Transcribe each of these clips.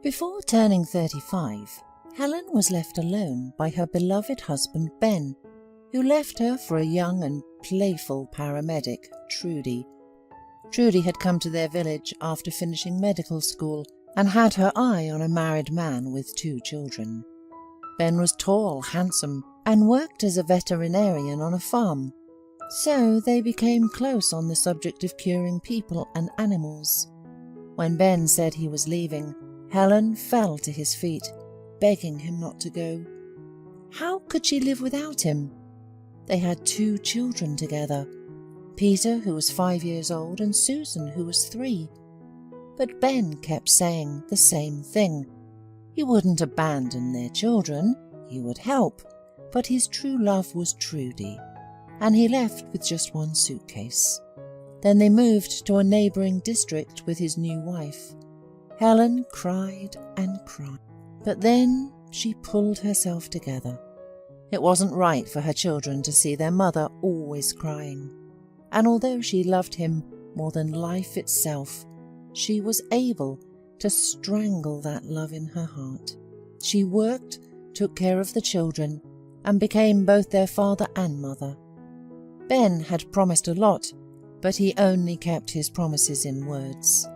Before turning 35, Helen was left alone by her beloved husband Ben, who left her for a young and playful paramedic, Trudy. Trudy had come to their village after finishing medical school and had her eye on a married man with 2 children. Ben was tall, handsome, and worked as a veterinarian on a farm, so they became close on the subject of curing people and animals. When Ben said he was leaving, Helen fell to his feet, begging him not to go. How could she live without him? They had 2 children together, Peter, who was 5 years old, and Susan, who was 3. But Ben kept saying the same thing. He wouldn't abandon their children, he would help, but his true love was Trudy, and he left with just 1 suitcase. Then they moved to a neighbouring district with his new wife. Helen cried and cried, but then she pulled herself together. It wasn't right for her children to see their mother always crying, and although she loved him more than life itself, she was able to strangle that love in her heart. She worked, took care of the children, and became both their father and mother. Ben had promised a lot, but he only kept his promises in words.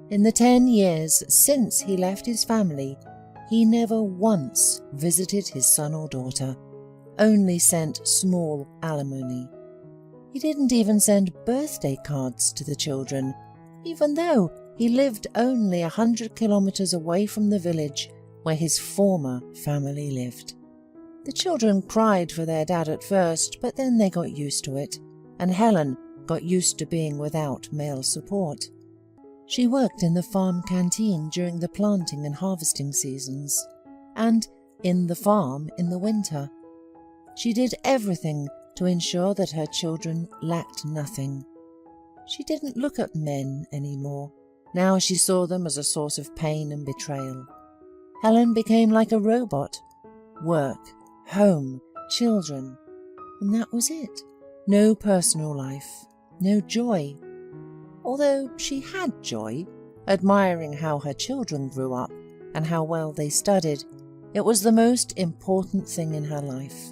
In the 10 years since he left his family, he never once visited his son or daughter, only sent small alimony. He didn't even send birthday cards to the children, even though he lived only 100 kilometers away from the village where his former family lived. The children cried for their dad at first, but then they got used to it, and Helen got used to being without male support. She worked in the farm canteen during the planting and harvesting seasons, and in the farm in the winter. She did everything to ensure that her children lacked nothing. She didn't look at men anymore. Now she saw them as a source of pain and betrayal. Helen became like a robot. Work, home, children, and that was it. No personal life, no joy. Although she had joy, admiring how her children grew up and how well they studied, it was the most important thing in her life.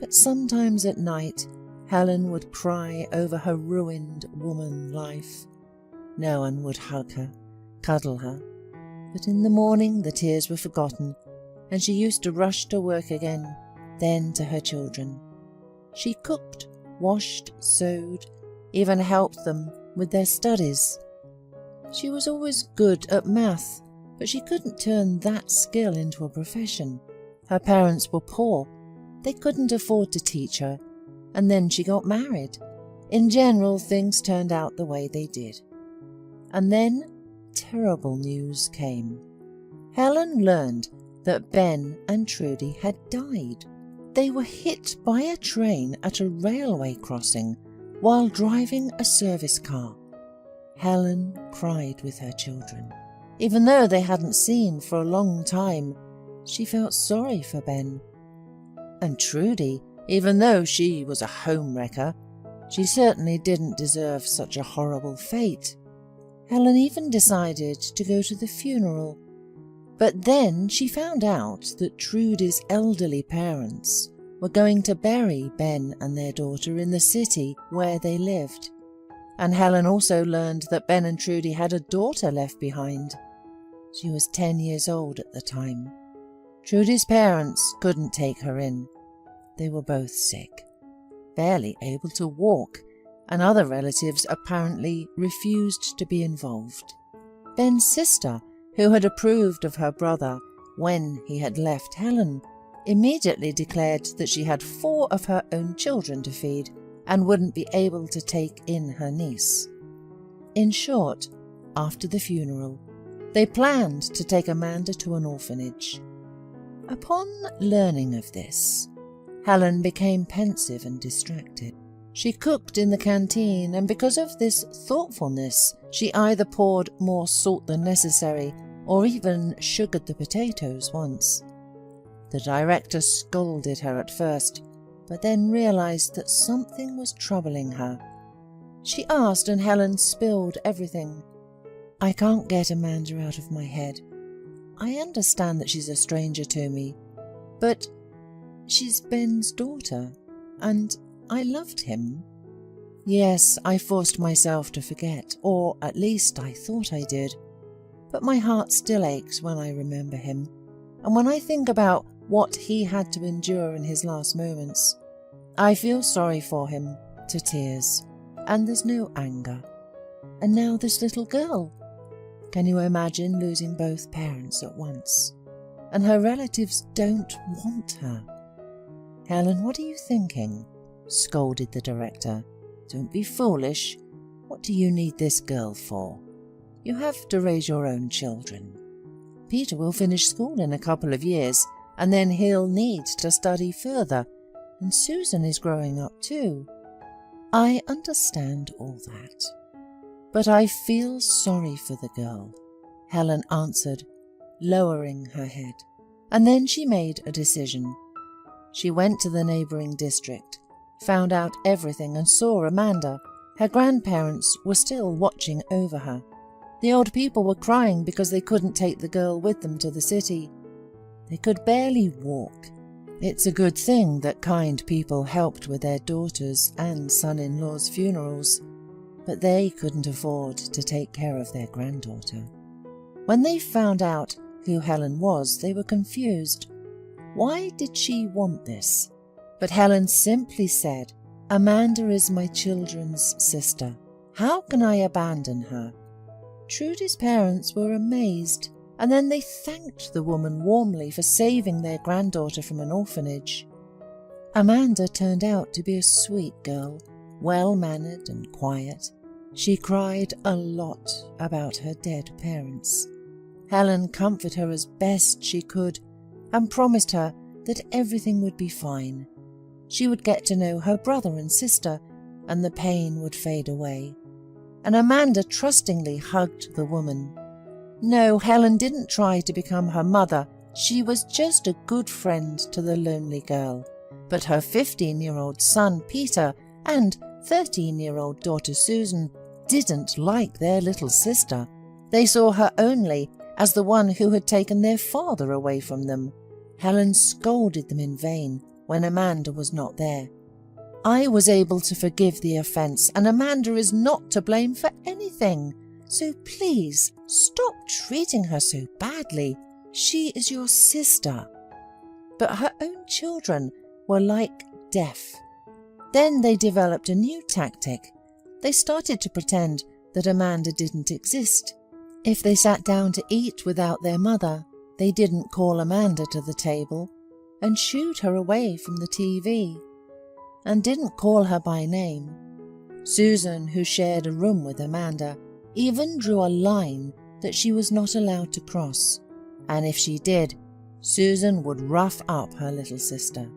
But sometimes at night, Helen would cry over her ruined woman life. No one would hug her, cuddle her. But in the morning the tears were forgotten, and she used to rush to work again, then to her children. She cooked, washed, sewed, even helped them with their studies. She was always good at math, but she couldn't turn that skill into a profession. Her parents were poor. They couldn't afford to teach her, and then she got married. In general, things turned out the way they did. And then terrible news came. Helen learned that Ben and Trudy had died. They were hit by a train at a railway crossing while driving a service car. Helen cried with her children. Even though they hadn't seen for a long time, she felt sorry for Ben. And Trudy, even though she was a homewrecker, she certainly didn't deserve such a horrible fate. Helen even decided to go to the funeral. But then she found out that Trudy's elderly parents were going to bury Ben and their daughter in the city where they lived. And Helen also learned that Ben and Trudy had a daughter left behind. She was 10 years old at the time. Trudy's parents couldn't take her in. They were both sick, barely able to walk, and other relatives apparently refused to be involved. Ben's sister, who had approved of her brother when he had left Helen, immediately declared that she had 4 of her own children to feed and wouldn't be able to take in her niece. In short, after the funeral, they planned to take Amanda to an orphanage. Upon learning of this, Helen became pensive and distracted. She cooked in the canteen, and because of this thoughtfulness, she either poured more salt than necessary or even sugared the potatoes once. The director scolded her at first, but then realized that something was troubling her. She asked, and Helen spilled everything. "I can't get Amanda out of my head. I understand that she's a stranger to me, but she's Ben's daughter, and I loved him. Yes, I forced myself to forget, or at least I thought I did, but my heart still aches when I remember him, and when I think about what he had to endure in his last moments, I feel sorry for him to tears, and there's no anger. And now this little girl. Can you imagine losing both parents at once? And her relatives don't want her. Helen, what are you thinking? Scolded the director. Don't be foolish. What do you need this girl for? You have to raise your own children. Peter will finish school in a couple of years, and then he'll need to study further, and Susan is growing up too. I understand all that, but I feel sorry for the girl, Helen answered, lowering her head, and then she made a decision. She went to the neighbouring district, found out everything and saw Amanda. Her grandparents were still watching over her. The old people were crying because they couldn't take the girl with them to the city. They could barely walk. It's a good thing that kind people helped with their daughters' and son-in-law's funerals, but they couldn't afford to take care of their granddaughter. When they found out who Helen was, they were confused. Why did she want this? But Helen simply said, Amanda is my children's sister. How can I abandon her? Trudy's parents were amazed, and then they thanked the woman warmly for saving their granddaughter from an orphanage. Amanda turned out to be a sweet girl, well-mannered and quiet. She cried a lot about her dead parents. Helen comforted her as best she could and promised her that everything would be fine. She would get to know her brother and sister, and the pain would fade away. And Amanda trustingly hugged the woman. No, Helen didn't try to become her mother. She was just a good friend to the lonely girl. But her 15-year-old son, Peter, and 13-year-old daughter, Susan, didn't like their little sister. They saw her only as the one who had taken their father away from them. Helen scolded them in vain when Amanda was not there. I was able to forgive the offence, and Amanda is not to blame for anything. So please, stop treating her so badly. She is your sister. But her own children were like deaf. Then they developed a new tactic. They started to pretend that Amanda didn't exist. If they sat down to eat without their mother, they didn't call Amanda to the table and shooed her away from the TV, and didn't call her by name. Susan, who shared a room with Amanda, even drew a line that she was not allowed to cross, and if she did, Susan would rough up her little sister.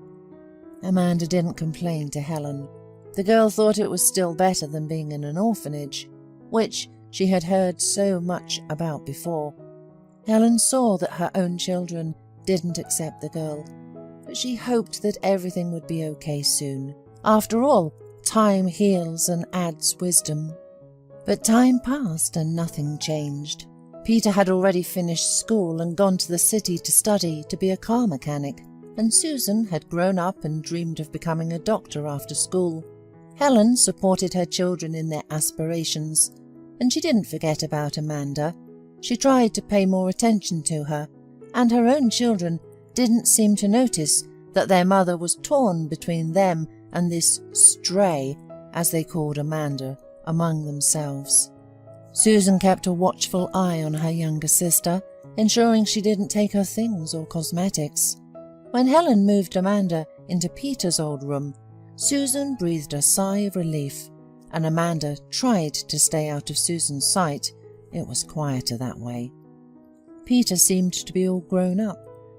Amanda didn't complain to Helen. The girl thought it was still better than being in an orphanage, which she had heard so much about before. Helen saw that her own children didn't accept the girl, but she hoped that everything would be okay soon. After all, time heals and adds wisdom. But time passed and nothing changed. Peter had already finished school and gone to the city to study to be a car mechanic, and Susan had grown up and dreamed of becoming a doctor after school. Helen supported her children in their aspirations, and she didn't forget about Amanda. She tried to pay more attention to her, and her own children didn't seem to notice that their mother was torn between them and this stray, as they called Amanda, among themselves. Susan kept a watchful eye on her younger sister, ensuring she didn't take her things or cosmetics. When Helen moved Amanda into Peter's old room, Susan breathed a sigh of relief, and Amanda tried to stay out of Susan's sight. It was quieter that way. Peter seemed to be all grown up,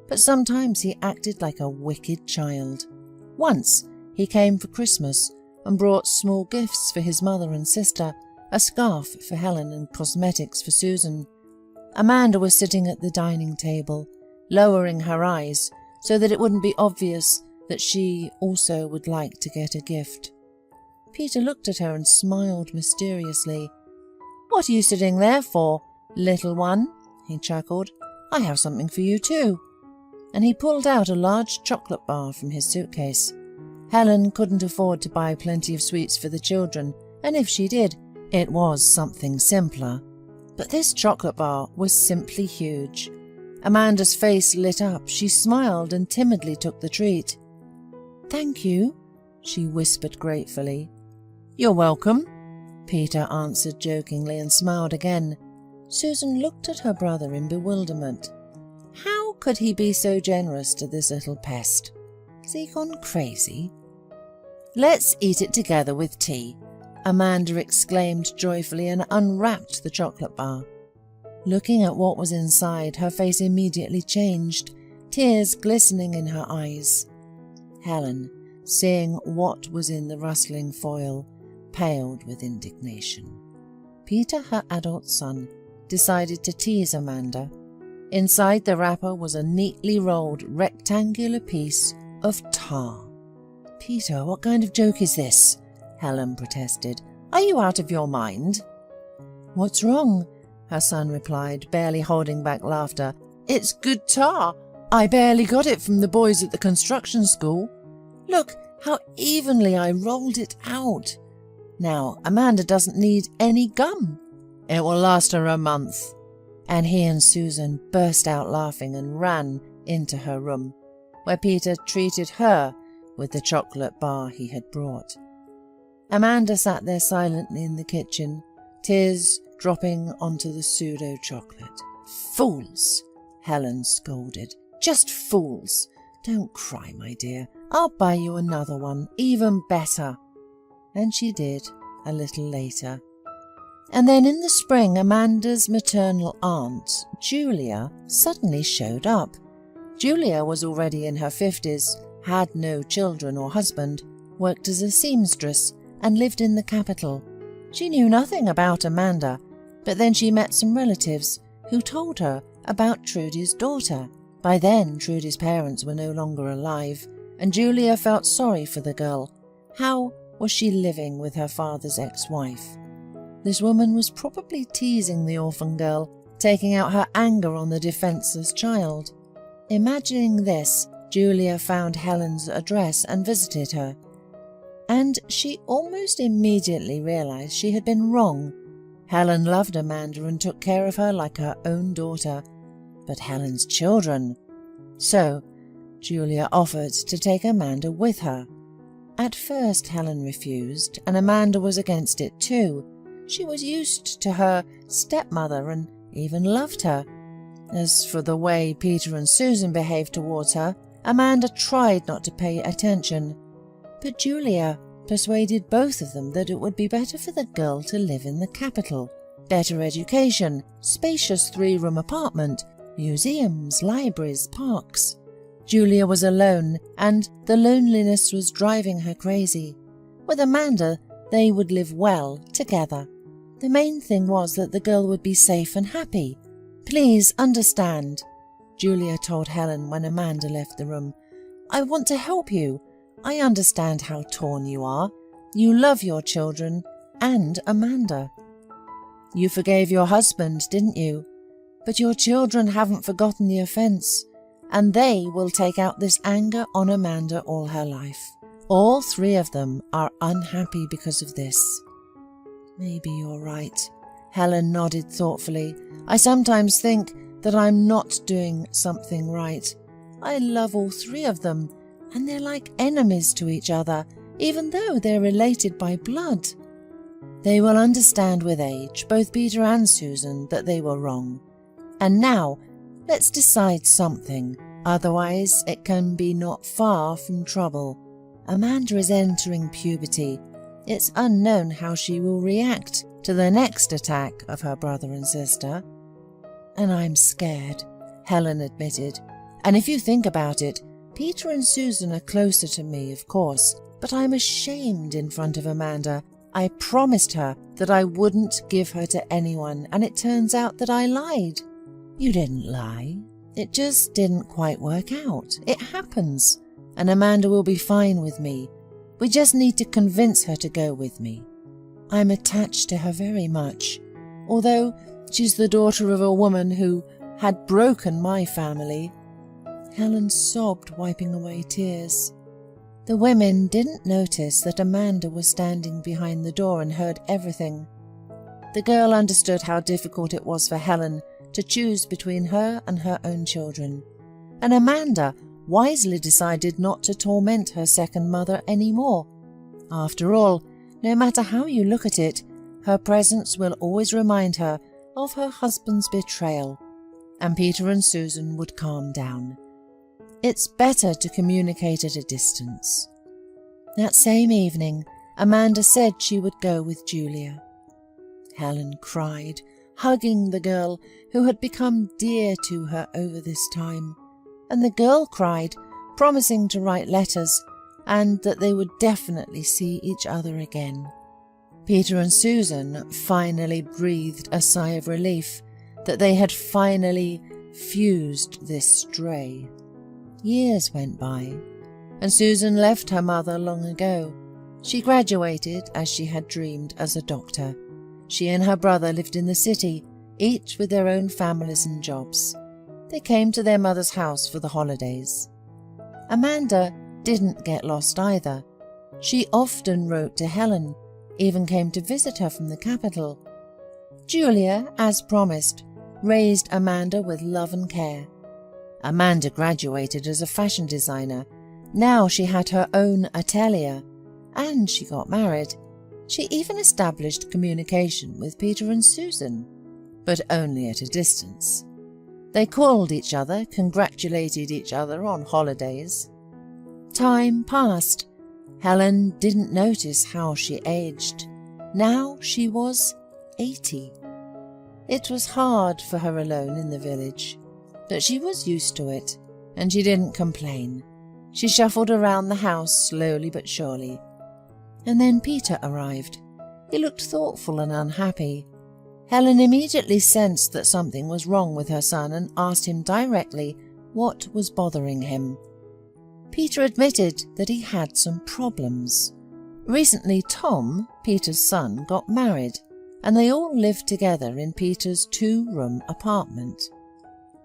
but sometimes he acted like a wicked child. Once he came for Christmas and brought small gifts for his mother and sister, a scarf for Helen and cosmetics for Susan. Amanda was sitting at the dining table, lowering her eyes so that it wouldn't be obvious that she also would like to get a gift. Peter looked at her and smiled mysteriously. "What are you sitting there for, little one?" he chuckled. I have something for you too." And he pulled out a large chocolate bar from his suitcase. Helen couldn't afford to buy plenty of sweets for the children, and if she did, it was something simpler. But this chocolate bar was simply huge. Amanda's face lit up. She smiled and timidly took the treat. "Thank you," she whispered gratefully. "You're welcome," Peter answered jokingly and smiled again. Susan looked at her brother in bewilderment. How could he be so generous to this little pest? Has he gone crazy? "Let's eat it together with tea," Amanda exclaimed joyfully and unwrapped the chocolate bar. Looking at what was inside, her face immediately changed, tears glistening in her eyes. Helen, seeing what was in the rustling foil, paled with indignation. Peter, her adult son, decided to tease Amanda. Inside the wrapper was a neatly rolled rectangular piece of tar. "Peter, what kind of joke is this?" Helen protested. "Are you out of your mind?" "What's wrong?" her son replied, barely holding back laughter. "It's good tar. I barely got it from the boys at the construction school. Look how evenly I rolled it out. Now, Amanda doesn't need any gum. It will last her a month." And he and Susan burst out laughing and ran into her room, where Peter treated her with the chocolate bar he had brought. Amanda sat there silently in the kitchen, tears dropping onto the pseudo-chocolate. "Fools!" Helen scolded. "Just fools! Don't cry, my dear. I'll buy you another one, even better." And she did, a little later. And then in the spring, Amanda's maternal aunt, Julia, suddenly showed up. Julia was already in her 50s, had no children or husband, worked as a seamstress, and lived in the capital. She knew nothing about Amanda, but then she met some relatives who told her about Trudy's daughter. By then, Trudy's parents were no longer alive, and Julia felt sorry for the girl. How was she living with her father's ex-wife? This woman was probably teasing the orphan girl, taking out her anger on the defenseless child. Imagining this, Julia found Helen's address and visited her. And she almost immediately realized she had been wrong. Helen loved Amanda and took care of her like her own daughter. But Helen's children... So, Julia offered to take Amanda with her. At first Helen refused, and Amanda was against it too. She was used to her stepmother and even loved her. As for the way Peter and Susan behaved towards her, Amanda tried not to pay attention. But Julia persuaded both of them that it would be better for the girl to live in the capital. Better education, spacious 3-room apartment, museums, libraries, parks. Julia was alone, and the loneliness was driving her crazy. With Amanda, they would live well together. The main thing was that the girl would be safe and happy. "Please understand," Julia told Helen when Amanda left the room. "I want to help you. I understand how torn you are. You love your children and Amanda. You forgave your husband, didn't you? But your children haven't forgotten the offence, and they will take out this anger on Amanda all her life. All 3 of them are unhappy because of this." "Maybe you're right," Helen nodded thoughtfully. "I sometimes think that I'm not doing something right. I love all 3 of them, and they're like enemies to each other, even though they're related by blood. They will understand with age, both Peter and Susan, that they were wrong. And now, let's decide something, otherwise it can be not far from trouble. Amanda is entering puberty. It's unknown how she will react to the next attack of her brother and sister." "And I'm scared," Helen admitted. "And if you think about it, Peter and Susan are closer to me, of course, but I'm ashamed in front of Amanda. I promised her that I wouldn't give her to anyone, and it turns out that I lied." "You didn't lie. It just didn't quite work out. It happens, and Amanda will be fine with me. We just need to convince her to go with me. I'm attached to her very much, although she's the daughter of a woman who had broken my family." Helen sobbed, wiping away tears. The women didn't notice that Amanda was standing behind the door and heard everything. The girl understood how difficult it was for Helen to choose between her and her own children, and Amanda wisely decided not to torment her second mother anymore. After all, no matter how you look at it, her presence will always remind her of her husband's betrayal, and Peter and Susan would calm down. It's better to communicate at a distance. That same evening, Amanda said she would go with Julia. Helen cried, hugging the girl who had become dear to her over this time, and the girl cried, promising to write letters and that they would definitely see each other again. Peter and Susan finally breathed a sigh of relief that they had finally fused this stray. Years went by, and Susan left her mother long ago. She graduated, as she had dreamed, as a doctor. She and her brother lived in the city, each with their own families and jobs. They came to their mother's house for the holidays. Amanda didn't get lost either. She often wrote to Helen, even came to visit her from the capital. Julia, as promised, raised Amanda with love and care. Amanda graduated as a fashion designer. Now she had her own atelier, and she got married. She even established communication with Peter and Susan, but only at a distance. They called each other, congratulated each other on holidays. Time passed. Helen didn't notice how she aged. Now she was 80. It was hard for her alone in the village, but she was used to it, and she didn't complain. She shuffled around the house slowly but surely. And then Peter arrived. He looked thoughtful and unhappy. Helen immediately sensed that something was wrong with her son and asked him directly what was bothering him. Peter admitted that he had some problems. Recently, Tom, Peter's son, got married, and they all lived together in Peter's 2-room apartment.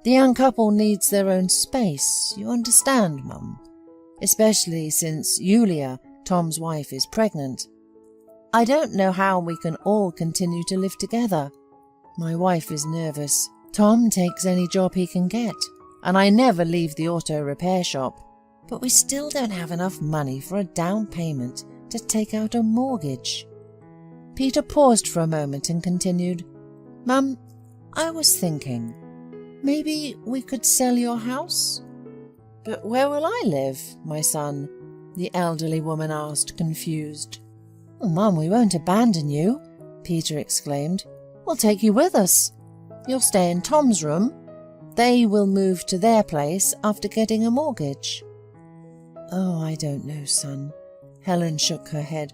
The young couple needs their own space, you understand, Mum, especially since Julia, Tom's wife, is pregnant. I don't know how we can all continue to live together. My wife is nervous. Tom takes any job he can get, and I never leave the auto repair shop. But we still don't have enough money for a down payment to take out a mortgage. Peter paused for a moment and continued, Mum, I was thinking, maybe we could sell your house? But where will I live, my son? The elderly woman asked, confused. Oh, Mum, we won't abandon you, Peter exclaimed. We'll take you with us. You'll stay in Tom's room. They will move to their place after getting a mortgage. Oh, I don't know, son. Helen shook her head.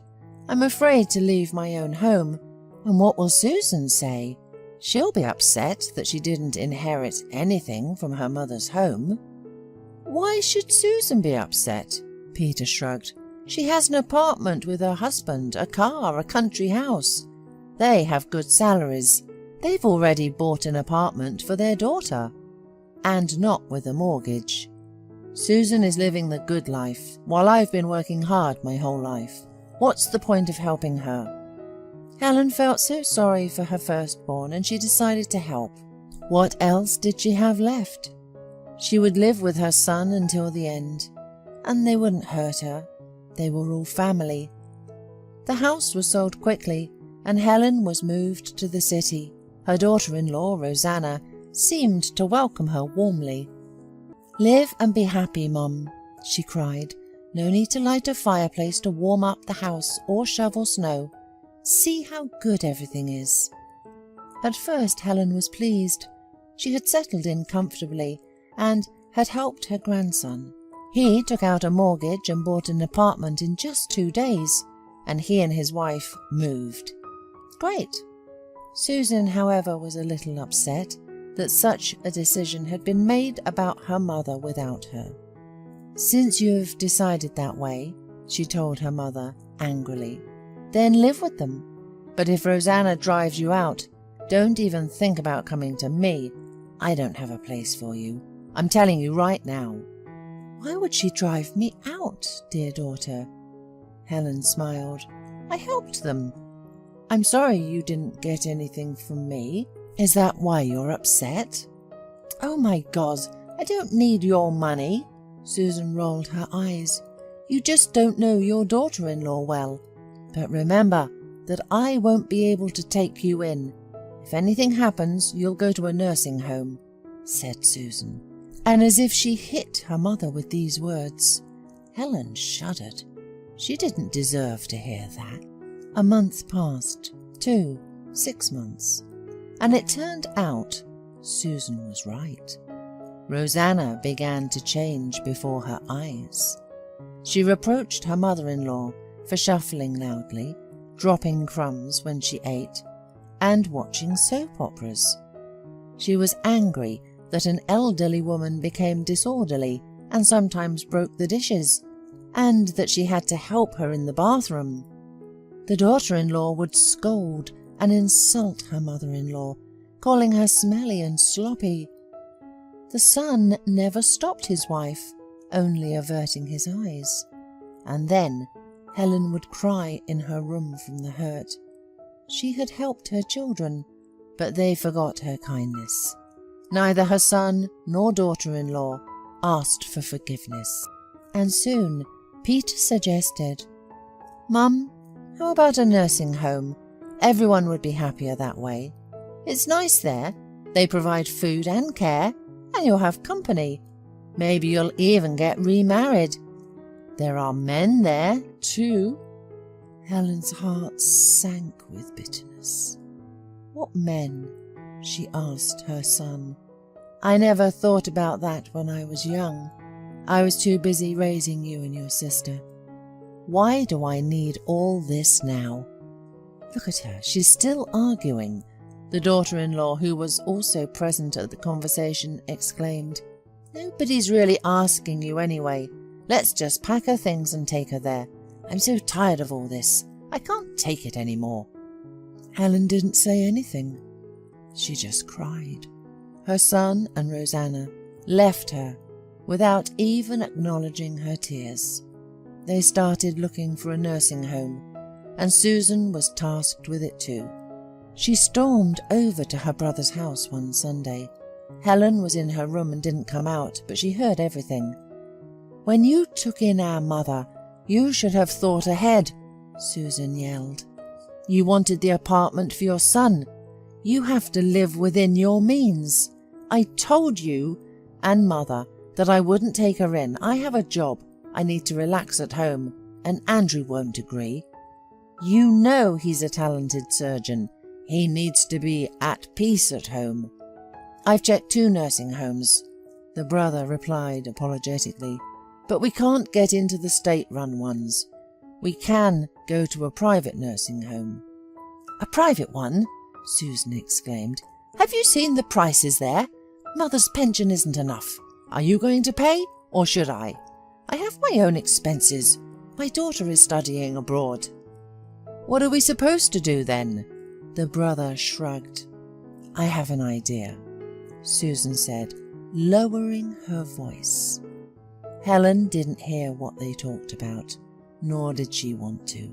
I'm afraid to leave my own home. And what will Susan say? She'll be upset that she didn't inherit anything from her mother's home. Why should Susan be upset? Peter shrugged. She has an apartment with her husband, a car, a country house. They have good salaries. They've already bought an apartment for their daughter. And not with a mortgage. Susan is living the good life, while I've been working hard my whole life. What's the point of helping her? Helen felt so sorry for her firstborn, and she decided to help. What else did she have left? She would live with her son until the end, and they wouldn't hurt her. They were all family. The house was sold quickly, and Helen was moved to the city. Her daughter-in-law, Rosanna, seemed to welcome her warmly. Live and be happy, Mum, she cried. No need to light a fireplace to warm up the house or shovel snow. See how good everything is. At first Helen was pleased. She had settled in comfortably and had helped her grandson. He took out a mortgage and bought an apartment in just 2 days, and he and his wife moved. Great. Susan, however, was a little upset that such a decision had been made about her mother without her. Since you've decided that way, she told her mother angrily, then live with them. But if Rosanna drives you out, don't even think about coming to me. I don't have a place for you. I'm telling you right now." "Why would she drive me out, dear daughter?" Helen smiled. "I helped them. I'm sorry you didn't get anything from me. Is that why you're upset?" "Oh my God, I don't need your money." Susan rolled her eyes. "You just don't know your daughter-in-law well. But remember that I won't be able to take you in. If anything happens, you'll go to a nursing home," said Susan. And as if she hit her mother with these words, Helen shuddered. She didn't deserve to hear that. A month passed, 2, 6 months, and it turned out Susan was right. Rosanna began to change before her eyes. She reproached her mother-in-law for shuffling loudly, dropping crumbs when she ate, and watching soap operas. She was angry that an elderly woman became disorderly and sometimes broke the dishes, and that she had to help her in the bathroom. The daughter-in-law would scold and insult her mother-in-law, calling her smelly and sloppy. The son never stopped his wife, only averting his eyes. And then Helen would cry in her room from the hurt. She had helped her children, but they forgot her kindness. Neither her son nor daughter-in-law asked for forgiveness. And soon Peter suggested, "Mum, how about a nursing home? Everyone would be happier that way. It's nice there. They provide food and care, and you'll have company. Maybe you'll even get remarried. There are men there, too." Helen's heart sank with bitterness. "What men?" she asked her son. "I never thought about that when I was young. I was too busy raising you and your sister. Why do I need all this now?" Look at her, she's still arguing. The daughter-in-law, who was also present at the conversation, exclaimed, "Nobody's really asking you anyway. Let's just pack her things and take her there. I'm so tired of all this. I can't take it anymore." Helen didn't say anything. She just cried. Her son and Rosanna left her without even acknowledging her tears. They started looking for a nursing home, and Susan was tasked with it too. She stormed over to her brother's house one Sunday. Helen was in her room and didn't come out, but she heard everything. "When you took in our mother, you should have thought ahead," Susan yelled. "You wanted the apartment for your son. You have to live within your means. I told you and Mother that I wouldn't take her in. I have a job. I need to relax at home, and Andrew won't agree. You know he's a talented surgeon. He needs to be at peace at home." "I've checked 2 nursing homes," the brother replied apologetically, "but we can't get into the state-run ones. We can go to a private nursing home." "A private one?" Susan exclaimed. "Have you seen the prices there? Mother's pension isn't enough. Are you going to pay, or should I? I have my own expenses. My daughter is studying abroad." "What are we supposed to do then?" The brother shrugged. "I have an idea," Susan said, lowering her voice. Helen didn't hear what they talked about, nor did she want to.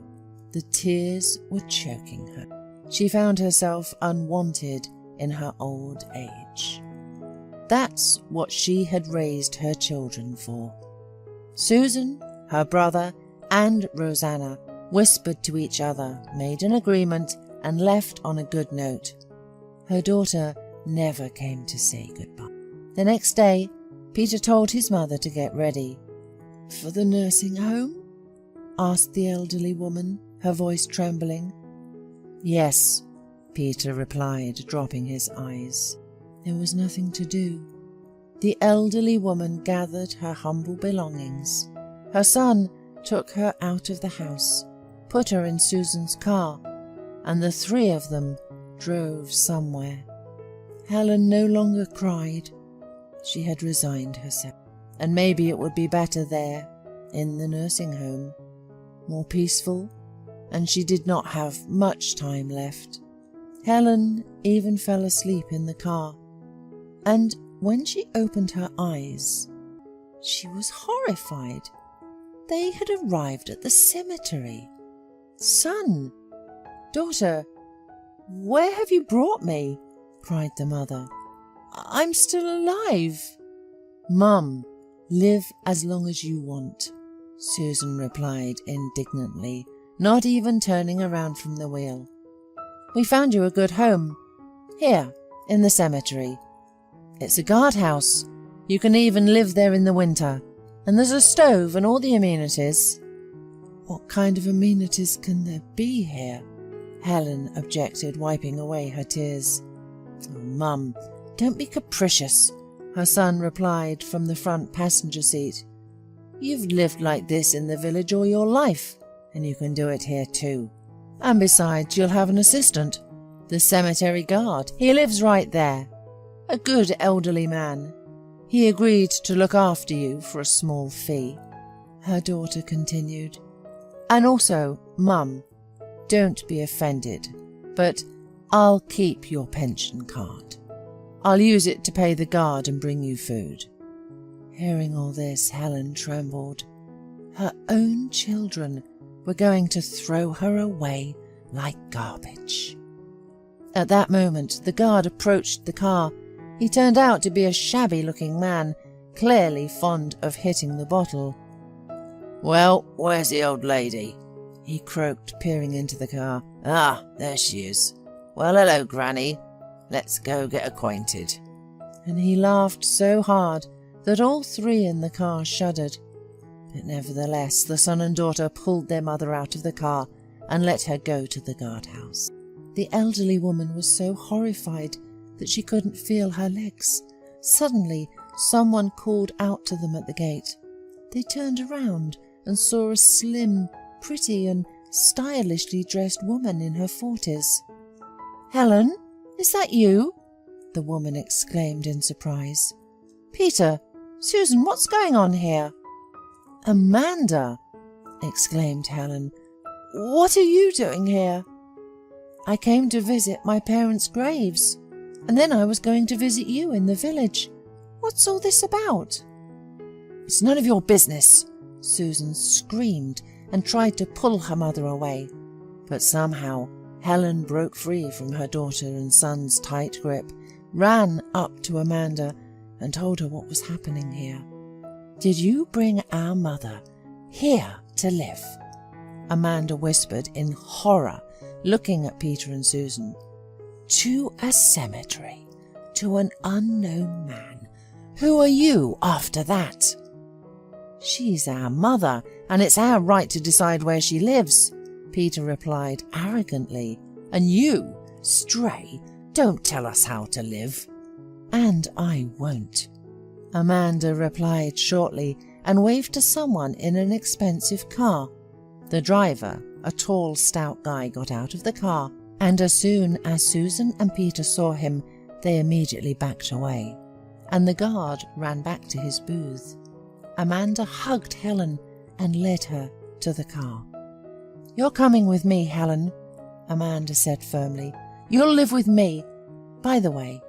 The tears were choking her. She found herself unwanted in her old age. That's what she had raised her children for. Susan, her brother, and Rosanna whispered to each other, made an agreement, and left on a good note. Her daughter never came to say goodbye. The next day, Peter told his mother to get ready. "For the nursing home?" asked the elderly woman, her voice trembling. "Yes," Peter replied, dropping his eyes. There was nothing to do. The elderly woman gathered her humble belongings. Her son took her out of the house, put her in Susan's car, and the 3 of them drove somewhere. Helen no longer cried. She had resigned herself, and maybe it would be better there, in the nursing home, more peaceful, and she did not have much time left. Helen even fell asleep in the car. and when she opened her eyes, she was horrified. They had arrived at the cemetery. "Son, daughter, where have you brought me?" cried the mother. "I'm still alive." "Mum, live as long as you want," Susan replied indignantly, not even turning around from the wheel. "We found you a good home. Here, in the cemetery. It's a guardhouse. You can even live there in the winter. And there's a stove and all the amenities." "What kind of amenities can there be here?" Helen objected, wiping away her tears. "Oh, Mum, don't be capricious," her son replied from the front passenger seat. "You've lived like this in the village all your life, and you can do it here too. And besides, you'll have an assistant, the cemetery guard. He lives right there. A good elderly man. He agreed to look after you for a small fee," her daughter continued. "And also, Mum, don't be offended, but I'll keep your pension card. I'll use it to pay the guard and bring you food." Hearing all this, Helen trembled. Her own children were going to throw her away like garbage. At that moment, the guard approached the car. He turned out to be a shabby-looking man, clearly fond of hitting the bottle. "Well, where's the old lady?" he croaked, peering into the car. "Ah, there she is. Well, hello, Granny. Let's go get acquainted." And he laughed so hard that all three in the car shuddered. But nevertheless, the son and daughter pulled their mother out of the car and let her go to the guardhouse. The elderly woman was so horrified that she couldn't feel her legs. Suddenly, someone called out to them at the gate. They turned around and saw a slim, pretty and stylishly dressed woman in her 40s. "Helen, is that you?" the woman exclaimed in surprise. "Peter, Susan, what's going on here?" "Amanda!" exclaimed Helen. "What are you doing here?" "I came to visit my parents' graves, and then I was going to visit you in the village. What's all this about?" "It's none of your business," Susan screamed and tried to pull her mother away. But somehow Helen broke free from her daughter and son's tight grip, ran up to Amanda and told her what was happening here. "Did you bring our mother here to live?" Amanda whispered in horror, looking at Peter and Susan. "To a cemetery, to an unknown man. Who are you after that?" "She's our mother, and it's our right to decide where she lives," Peter replied arrogantly. "And you, stray, don't tell us how to live." "And I won't," Amanda replied shortly and waved to someone in an expensive car. The driver, a tall, stout guy, got out of the car, and as soon as Susan and Peter saw him, they immediately backed away, and the guard ran back to his booth. Amanda hugged Helen and led her to the car. "You're coming with me, Helen," Amanda said firmly. "You'll live with me. By the way,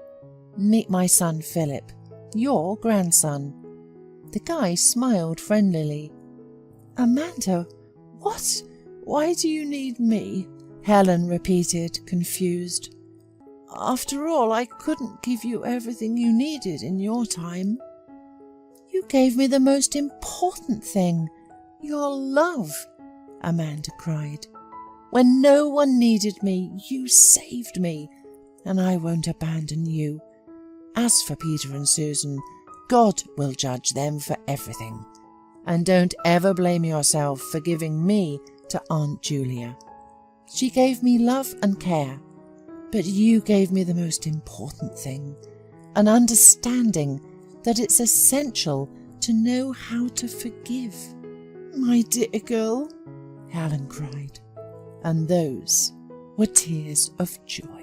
meet my son Philip, your grandson." The guy smiled friendlily. "Amanda, what? Why do you need me?" Helen repeated, confused. "After all, I couldn't give you everything you needed in your time." "You gave me the most important thing, your love," Amanda cried. "When no one needed me, you saved me, and I won't abandon you. As for Peter and Susan, God will judge them for everything. And don't ever blame yourself for giving me to Aunt Julia. She gave me love and care, but you gave me the most important thing, an understanding that it's essential to know how to forgive." "My dear girl," Helen cried, and those were tears of joy.